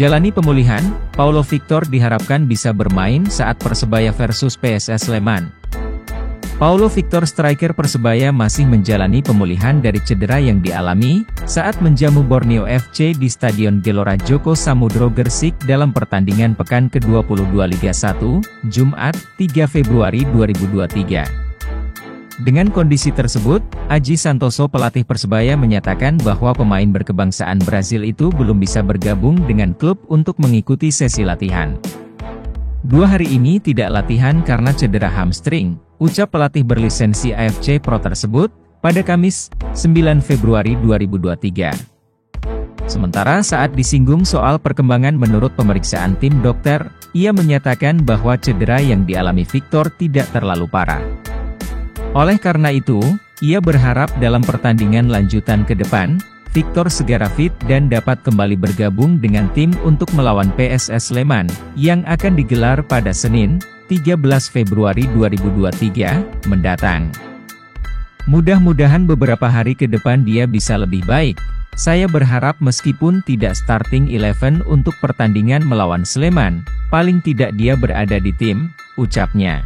Jalani pemulihan, Paulo Victor diharapkan bisa bermain saat Persebaya versus PSS Sleman. Paulo Victor striker Persebaya masih menjalani pemulihan dari cedera yang dialami saat menjamu Borneo FC di Stadion Gelora Joko Samudro Gresik dalam pertandingan pekan ke-22 Liga 1, Jumat, 3 Februari 2023. Dengan kondisi tersebut, Aji Santoso pelatih Persebaya menyatakan bahwa pemain berkebangsaan Brazil itu belum bisa bergabung dengan klub untuk mengikuti sesi latihan. 2 hari ini tidak latihan karena cedera hamstring, ucap pelatih berlisensi AFC Pro tersebut, pada Kamis, 9 Februari 2023. Sementara saat disinggung soal perkembangan menurut pemeriksaan tim dokter, ia menyatakan bahwa cedera yang dialami Victor tidak terlalu parah. Oleh karena itu, ia berharap dalam pertandingan lanjutan ke depan, Victor segera fit dan dapat kembali bergabung dengan tim untuk melawan PSS Sleman, yang akan digelar pada Senin, 13 Februari 2023, mendatang. Mudah-mudahan beberapa hari ke depan dia bisa lebih baik. Saya berharap meskipun tidak starting 11 untuk pertandingan melawan Sleman, paling tidak dia berada di tim, ucapnya.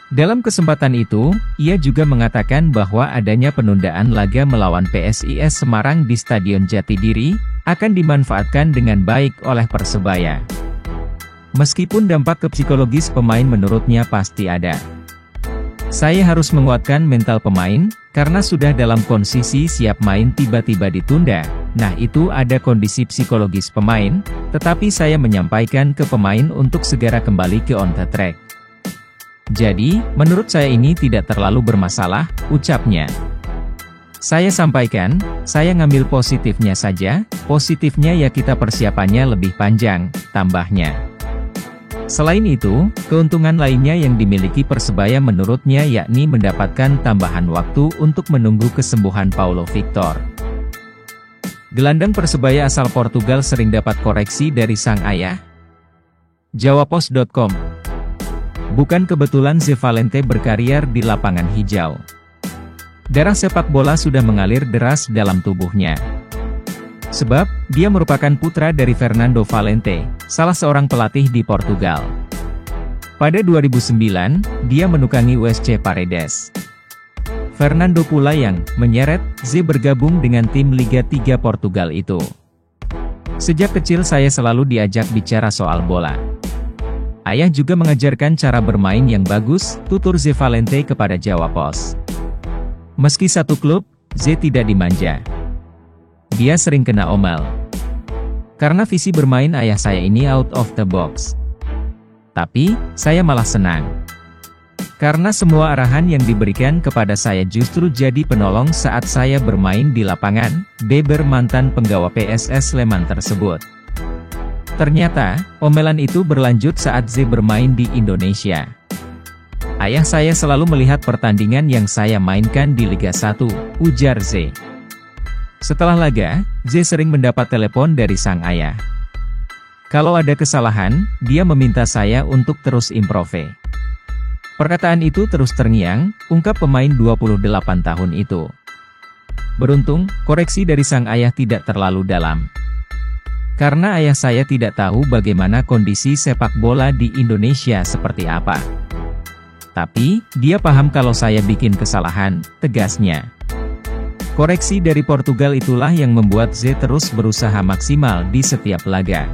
Dalam kesempatan itu, ia juga mengatakan bahwa adanya penundaan laga melawan PSIS Semarang di Stadion Jatidiri, akan dimanfaatkan dengan baik oleh Persebaya. Meskipun dampak ke psikologis pemain menurutnya pasti ada. Saya harus menguatkan mental pemain, karena sudah dalam kondisi siap main tiba-tiba ditunda. Nah itu ada kondisi psikologis pemain, tetapi saya menyampaikan ke pemain untuk segera kembali ke on the track. Jadi, menurut saya ini tidak terlalu bermasalah, ucapnya. Saya sampaikan, saya ngambil positifnya saja, positifnya ya kita persiapannya lebih panjang, tambahnya. Selain itu, keuntungan lainnya yang dimiliki Persebaya menurutnya yakni mendapatkan tambahan waktu untuk menunggu kesembuhan Paulo Victor. Gelandang Persebaya asal Portugal sering dapat koreksi dari sang ayah. Jawapos.com. Bukan kebetulan Ze Valente berkarier di lapangan hijau. Darah sepak bola sudah mengalir deras dalam tubuhnya. Sebab, dia merupakan putra dari Fernando Valente, salah seorang pelatih di Portugal. Pada 2009, dia menukangi USC Paredes. Fernando pula yang menyeret Ze bergabung dengan tim Liga 3 Portugal itu. Sejak kecil saya selalu diajak bicara soal bola. Ayah juga mengajarkan cara bermain yang bagus, tutur Ze Valente kepada Jawapos. Meski satu klub, Ze tidak dimanja. Dia sering kena omel. Karena visi bermain ayah saya ini out of the box. Tapi, saya malah senang. Karena semua arahan yang diberikan kepada saya justru jadi penolong saat saya bermain di lapangan, beber mantan penggawa PSS Sleman tersebut. Ternyata, omelan itu berlanjut saat Ze bermain di Indonesia. Ayah saya selalu melihat pertandingan yang saya mainkan di Liga 1, ujar Ze. Setelah laga, Ze sering mendapat telepon dari sang ayah. Kalau ada kesalahan, dia meminta saya untuk terus improve. Perkataan itu terus terngiang, ungkap pemain 28 tahun itu. Beruntung, koreksi dari sang ayah tidak terlalu dalam. Karena ayah saya tidak tahu bagaimana kondisi sepak bola di Indonesia seperti apa. Tapi, dia paham kalau saya bikin kesalahan, tegasnya. Koreksi dari Portugal itulah yang membuat Ze terus berusaha maksimal di setiap laga.